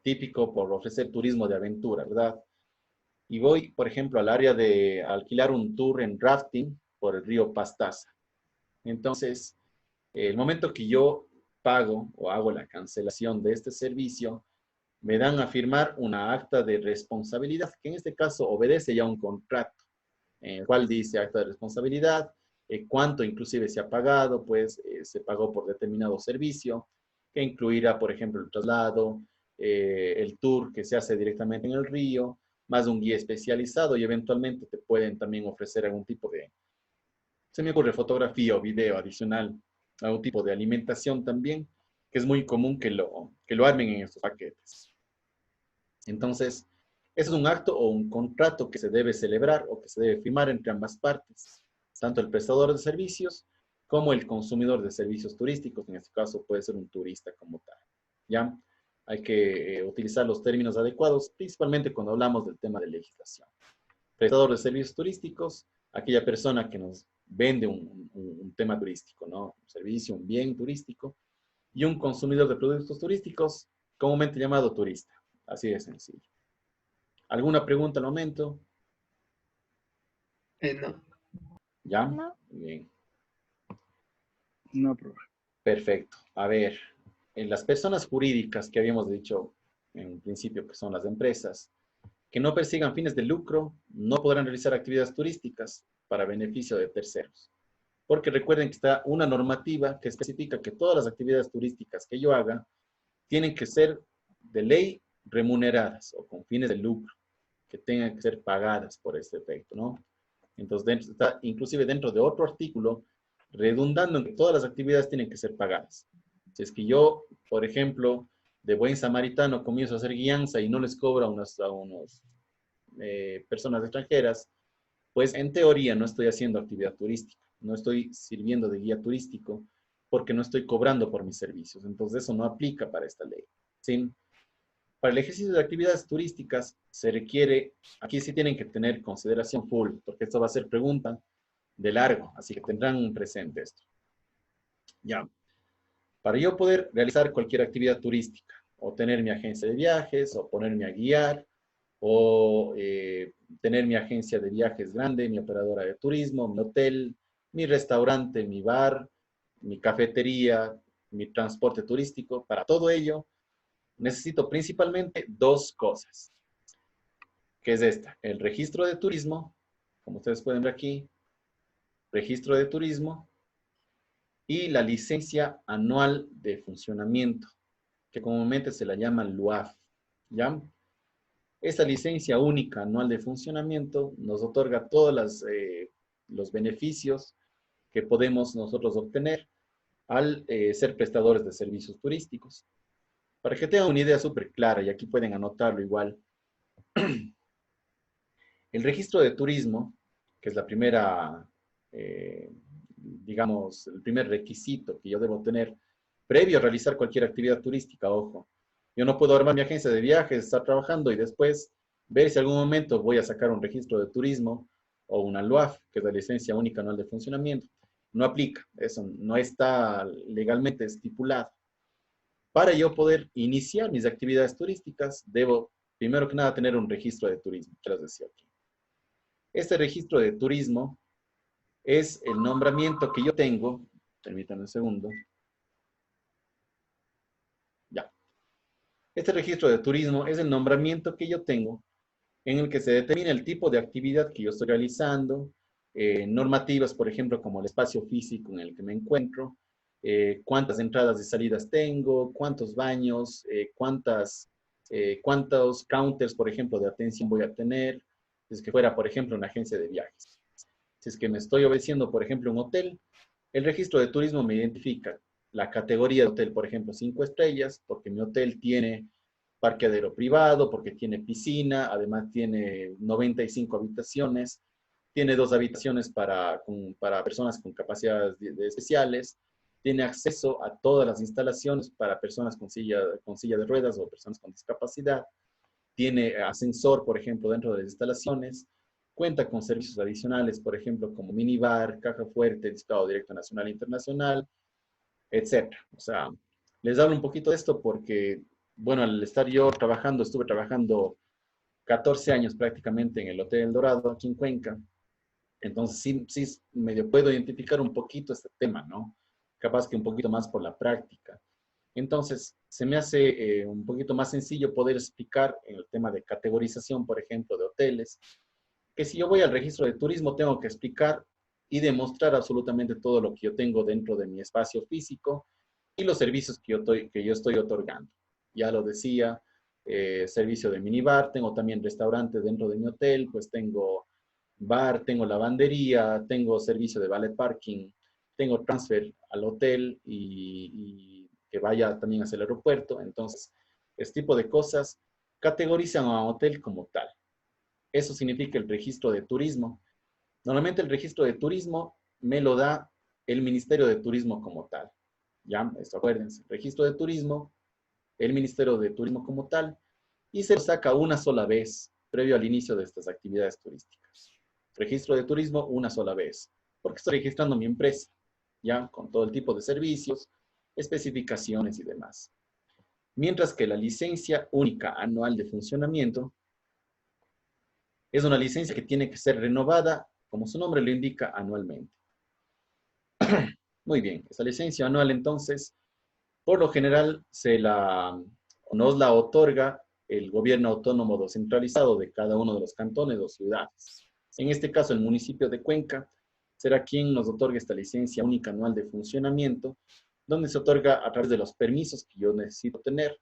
típico por ofrecer turismo de aventura, ¿verdad? Y voy, por ejemplo, al área de alquilar un tour en rafting por el río Pastaza. Entonces, el momento que yo pago o hago la cancelación de este servicio, me dan a firmar una acta de responsabilidad, que en este caso obedece ya a un contrato, en el cual dice acta de responsabilidad, cuánto inclusive se ha pagado, pues se pagó por determinado servicio, que incluirá, por ejemplo, el traslado, el tour que se hace directamente en el río, más un guía especializado y eventualmente te pueden también ofrecer algún tipo de, se me ocurre, fotografía o video adicional, algún tipo de alimentación también, que es muy común que lo armen en estos paquetes. Entonces, es un acto o un contrato que se debe celebrar o que se debe firmar entre ambas partes, tanto el prestador de servicios como el consumidor de servicios turísticos, en este caso puede ser un turista como tal. ¿Ya? Hay que utilizar los términos adecuados, principalmente cuando hablamos del tema de legislación. Prestador de servicios turísticos, aquella persona que nos vende un tema turístico, ¿no? Un servicio, un bien turístico, y un consumidor de productos turísticos, comúnmente llamado turista. Así de sencillo. ¿Alguna pregunta al momento? No. ¿Ya? No. Bien. No, profe. Perfecto. A ver, en las personas jurídicas que habíamos dicho en principio que son las empresas, que no persigan fines de lucro, no podrán realizar actividades turísticas para beneficio de terceros. Porque recuerden que está una normativa que especifica que todas las actividades turísticas que yo haga tienen que ser de ley remuneradas o con fines de lucro, que tengan que ser pagadas por este efecto, ¿no? Entonces, está inclusive dentro de otro artículo, redundando en que todas las actividades tienen que ser pagadas. Si es que yo, por ejemplo, de buen samaritano comienzo a hacer guianza y no les cobro a unas personas extranjeras, pues en teoría no estoy haciendo actividad turística, no estoy sirviendo de guía turístico porque no estoy cobrando por mis servicios. Entonces eso no aplica para esta ley. ¿Sí? Para el ejercicio de actividades turísticas se requiere, aquí sí tienen que tener consideración full, porque esto va a ser pregunta de largo, así que tendrán presente esto. Ya. Para yo poder realizar cualquier actividad turística, o tener mi agencia de viajes, o ponerme a guiar, o tener mi agencia de viajes grande, mi operadora de turismo, mi hotel, mi restaurante, mi bar, mi cafetería, mi transporte turístico. Para todo ello, necesito principalmente dos cosas, que es esta: el registro de turismo, como ustedes pueden ver aquí, registro de turismo, y la licencia anual de funcionamiento, que comúnmente se la llama LUAF, ¿ya? Esta licencia única anual de funcionamiento nos otorga todos los beneficios que podemos nosotros obtener al ser prestadores de servicios turísticos. Para que tengan una idea súper clara, y aquí pueden anotarlo igual, el registro de turismo, que es la primera, digamos, el primer requisito que yo debo tener previo a realizar cualquier actividad turística, ojo. Yo no puedo armar mi agencia de viajes, estar trabajando y después ver si en algún momento voy a sacar un registro de turismo o una LUAF, que es la licencia única anual de funcionamiento. No aplica, eso no está legalmente estipulado. Para yo poder iniciar mis actividades turísticas, debo, primero que nada, tener un registro de turismo, que les decía aquí. Este registro de turismo es el nombramiento que yo tengo, permítanme un segundo. Ya. Este registro de turismo es el nombramiento que yo tengo en el que se determina el tipo de actividad que yo estoy realizando, normativas, por ejemplo, como el espacio físico en el que me encuentro, cuántas entradas y salidas tengo, cuántos baños, cuántos counters, por ejemplo, de atención voy a tener, si es que fuera, por ejemplo, una agencia de viajes. Si es que me estoy ofreciendo, por ejemplo, un hotel, el registro de turismo me identifica la categoría de hotel, por ejemplo, 5 estrellas, porque mi hotel tiene parqueadero privado, porque tiene piscina, además tiene 95 habitaciones, tiene 2 habitaciones para personas con capacidades especiales, tiene acceso a todas las instalaciones para personas con silla de ruedas o personas con discapacidad, tiene ascensor, por ejemplo, dentro de las instalaciones, cuenta con servicios adicionales, por ejemplo, como minibar, caja fuerte, discado directo nacional e internacional, etc. O sea, les hablo un poquito de esto porque, bueno, al estar yo trabajando, estuve trabajando 14 años prácticamente en el Hotel El Dorado, aquí en Cuenca. Entonces, sí, medio puedo identificar un poquito este tema, ¿no? Capaz que un poquito más por la práctica. Entonces, se me hace un poquito más sencillo poder explicar en el tema de categorización, por ejemplo, de hoteles, que si yo voy al registro de turismo, tengo que explicar y demostrar absolutamente todo lo que yo tengo dentro de mi espacio físico y los servicios que yo estoy otorgando. Ya lo decía, servicio de minibar, tengo también restaurante dentro de mi hotel, pues tengo bar, tengo lavandería, tengo servicio de valet parking, tengo transfer al hotel y que vaya también hacia el aeropuerto. Entonces, este tipo de cosas categorizan a un hotel como tal. Eso significa el registro de turismo. Normalmente el registro de turismo me lo da el Ministerio de Turismo como tal. Ya, esto acuérdense, registro de turismo, el Ministerio de Turismo como tal, y se lo saca una sola vez, previo al inicio de estas actividades turísticas. Registro de turismo una sola vez, porque estoy registrando mi empresa, ya, con todo el tipo de servicios, especificaciones y demás. Mientras que la licencia única anual de funcionamiento es una licencia que tiene que ser renovada, como su nombre lo indica, anualmente. Muy bien, esa licencia anual entonces, por lo general, nos la otorga el gobierno autónomo descentralizado de cada uno de los cantones o ciudades. En este caso, el municipio de Cuenca será quien nos otorgue esta licencia única anual de funcionamiento, donde se otorga a través de los permisos que yo necesito tener.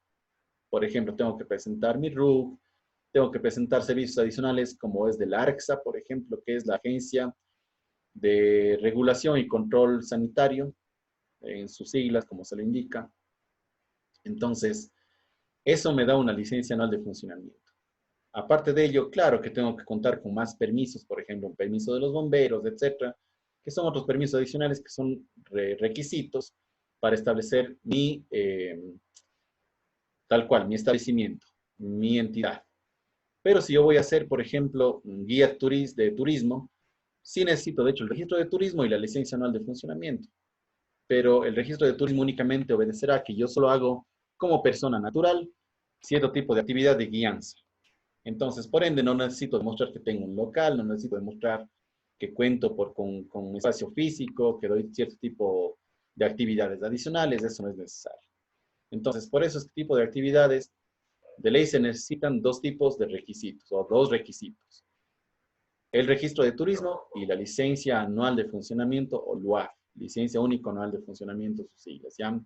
Por ejemplo, tengo que presentar mi RUC, tengo que presentar servicios adicionales como es de la ARCSA, por ejemplo, que es la Agencia de Regulación y Control Sanitario, en sus siglas, como se le indica. Entonces, eso me da una licencia anual de funcionamiento. Aparte de ello, claro que tengo que contar con más permisos, por ejemplo, un permiso de los bomberos, etcétera, que son otros permisos adicionales que son requisitos para establecer tal cual, mi establecimiento, mi entidad. Pero si yo voy a hacer, por ejemplo, un guía de turismo, sí necesito, de hecho, el registro de turismo y la licencia anual de funcionamiento. pero el registro de turismo únicamente obedecerá que yo solo hago como persona natural cierto tipo de actividad de guianza. Entonces, por ende, no necesito demostrar que tengo un local, no necesito demostrar que cuento con un espacio físico, que doy cierto tipo de actividades adicionales, eso no es necesario. Entonces, por eso este tipo de actividades de ley se necesitan dos tipos de requisitos, o dos requisitos. El registro de turismo y la licencia anual de funcionamiento, o LUAF, licencia única anual de funcionamiento, sus siglas. ¿Ya?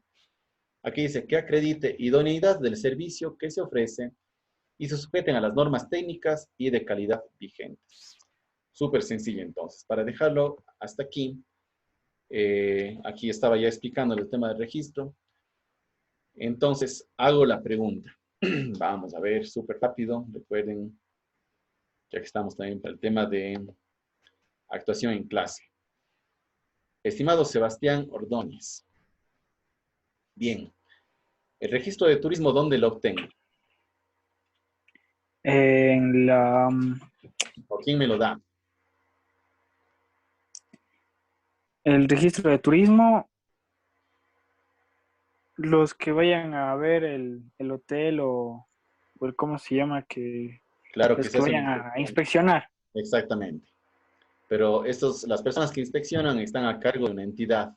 Aquí dice que acredite idoneidad del servicio que se ofrece y se sujeten a las normas técnicas y de calidad vigentes. Súper sencillo entonces. Para dejarlo hasta aquí, aquí estaba ya explicando el tema del registro. Entonces, hago la pregunta. Vamos a ver, súper rápido. Recuerden, ya que estamos también para el tema de actuación en clase. Estimado Sebastián Ordóñez. Bien. El registro de turismo, ¿dónde lo obtengo? En la... ¿O quién me lo da? El registro de turismo, los que vayan a ver el hotel o el cómo se llama, que Claro que los se que hace vayan una a inspección. inspeccionar. Exactamente. Pero las personas que inspeccionan están a cargo de una entidad.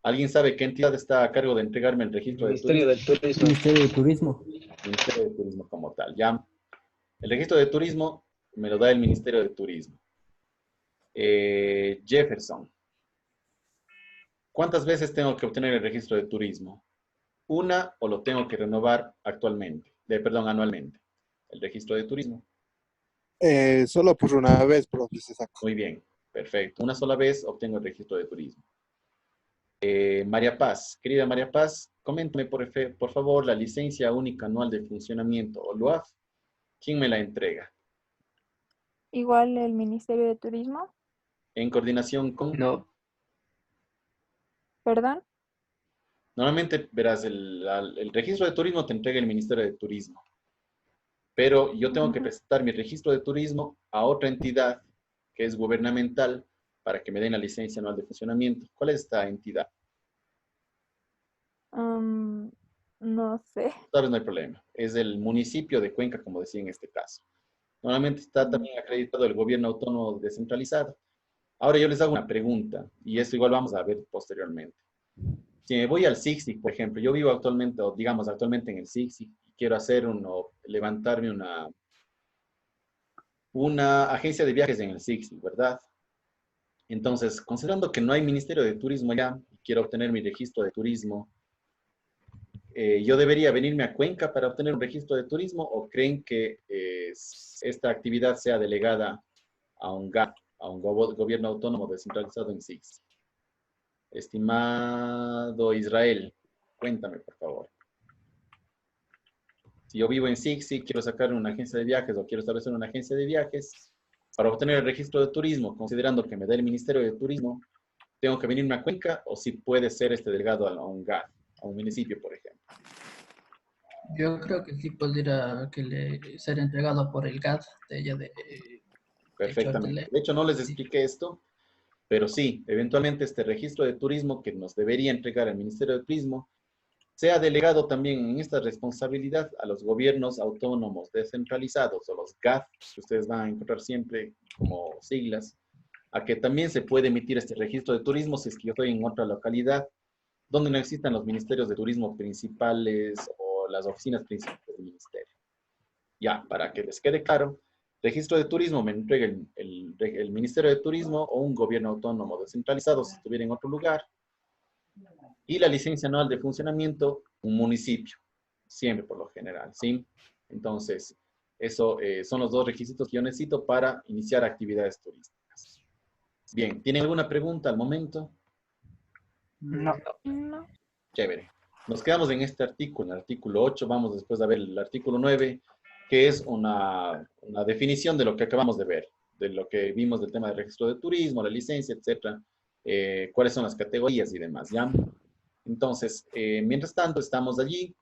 ¿Alguien sabe qué entidad está a cargo de entregarme el registro de Ministerio turismo? del Turismo. Ministerio de Turismo. Ministerio de Turismo como tal. Ya. El registro de turismo me lo da el Ministerio de Turismo. Jefferson. ¿Cuántas veces tengo que obtener el registro de turismo? ¿Una o lo tengo que renovar anualmente? El registro de turismo. Solo por una vez, profe, se sacó. Muy bien, perfecto. Una sola vez obtengo el registro de turismo. María Paz, querida María Paz, coméntame por favor la licencia única anual de funcionamiento o LUAF. ¿Quién me la entrega? Igual el Ministerio de Turismo, En coordinación con... No, perdón. Normalmente, verás, el registro de turismo te entrega el Ministerio de Turismo. Pero yo tengo que presentar mi registro de turismo a otra entidad que es gubernamental para que me den la licencia anual de funcionamiento. ¿Cuál es esta entidad? No sé. Tal vez no hay problema. Es el municipio de Cuenca, como decía en este caso. Normalmente está también acreditado el gobierno autónomo descentralizado. Ahora yo les hago una pregunta, y esto igual vamos a ver posteriormente. Si me voy al SIGSIG, por ejemplo, yo vivo actualmente, o digamos actualmente en el SIGSIG, y quiero levantarme una agencia de viajes en el SIGSIG, ¿verdad? Entonces, considerando que no hay Ministerio de Turismo allá, y quiero obtener mi registro de turismo, ¿yo debería venirme a Cuenca para obtener un registro de turismo o creen que esta actividad sea delegada a un GAP, a un gobierno autónomo descentralizado en SIGSIG? Estimado Israel, cuéntame, por favor. Si yo vivo en SIGSIG, quiero sacar una agencia de viajes o quiero establecer una agencia de viajes, para obtener el registro de turismo, considerando que me da el Ministerio de Turismo, ¿tengo que venirme a Cuenca o si puede ser delegado a un GAP, a un municipio, por ejemplo? Yo creo que sí podría ser entregado por el GAT de ella de Perfectamente. De hecho, no les sí. expliqué esto, pero sí, eventualmente este registro de turismo que nos debería entregar el Ministerio de Turismo sea delegado también en esta responsabilidad a los gobiernos autónomos descentralizados o los GAF, que ustedes van a encontrar siempre como siglas, a que también se puede emitir este registro de turismo si es que yo estoy en otra localidad donde no existan los ministerios de turismo principales o las oficinas principales del ministerio. Ya, para que les quede claro, registro de turismo me entrega el Ministerio de Turismo o un gobierno autónomo descentralizado si estuviera en otro lugar. Y la licencia anual de funcionamiento, un municipio, siempre por lo general, ¿sí? Entonces, eso son los dos requisitos que yo necesito para iniciar actividades turísticas. Bien, ¿tienen alguna pregunta al momento? No. No. Chévere. Nos quedamos en este artículo, en el artículo 8, vamos después a ver el artículo 9, que es una definición de lo que acabamos de ver, de lo que vimos del tema del registro de turismo, la licencia, etcétera, cuáles son las categorías y demás, ¿ya? Entonces, mientras tanto, estamos allí.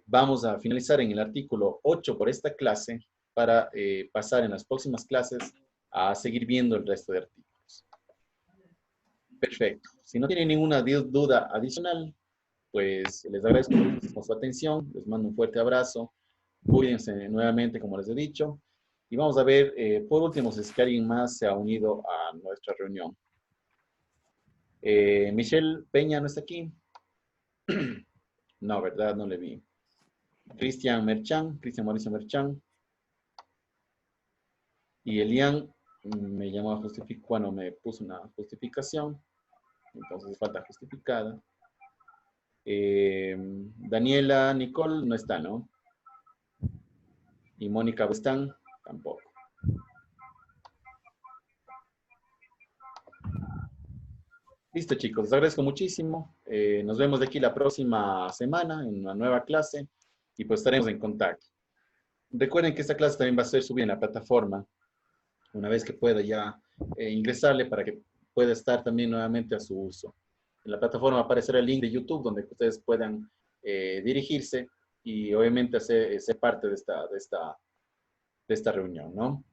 Vamos a finalizar en el artículo 8 por esta clase para pasar en las próximas clases a seguir viendo el resto de artículos. Perfecto. Si no tienen ninguna duda adicional, pues les agradezco por su atención, les mando un fuerte abrazo, cuídense nuevamente como les he dicho, y vamos a ver, por último, si es que alguien más se ha unido a nuestra reunión. Michelle Peña no está aquí. No, ¿verdad? No le vi. Cristian Mauricio Merchan. Y Elian me llamó a justificar, bueno, me puso una justificación, entonces falta justificada. Daniela Nicole no está, ¿no? Y Mónica Bestán tampoco. Listo, chicos, les agradezco muchísimo. Nos vemos de aquí la próxima semana en una nueva clase y pues estaremos en contacto. Recuerden que esta clase también va a ser subida en la plataforma una vez que pueda ya ingresarle para que pueda estar también nuevamente a su uso. En la plataforma aparecerá el link de YouTube donde ustedes puedan dirigirse y obviamente ser parte de esta reunión, ¿no?